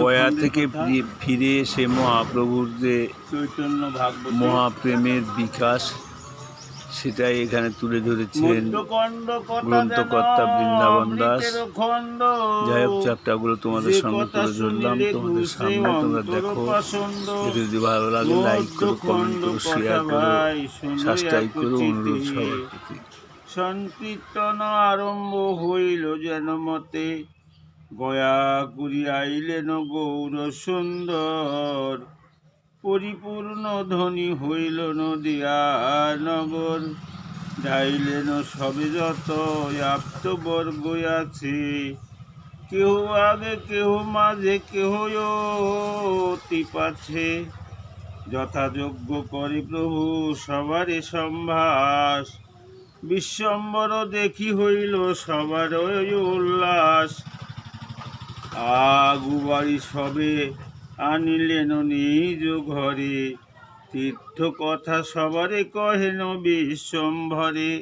গয়া থেকে ফিরে এসে মহাপ্রভুর যে চৈতন্য ভাগবত মহাপ্রেমের বিকাশ সেটাই এখানে তুলে ধরেছেন গ্রন্থকর্তা বৃন্দাবন দাস। যাই হোক, চ্যাপ্টারগুলো তোমাদের সঙ্গে তুলে ধরলাম তোমাদের সামনে, তোমরা দেখো। এতে যদি ভালো লাগে লাইক করো, কমেন্ট করো, শেয়ার করো, সাবস্ক্রাইব করো, অনুরোধ সবার প্রতি। সংকীর্তন আরম্ভ হইল যেন মতে, গয়া করি আইলেন গৌর সুন্দর, পরিপূর্ণ ধ্বনি হইল নদিয়া নগর, যাইলেন সবে যত আপ্তবর্গ আছে, কেহ আগে কেহ মাঝে কেহ অতি পাছে, যথাযোগ্য করে প্রভু সবারে সম্ভাস, বিশ্বম্বর দেখি হইল সবার উল্লাস, আগুবাড়ি সবে আনিলেন নিজ ঘরে, তীর্থ কথা সবারে কহেন বিশ্বম্ভরে।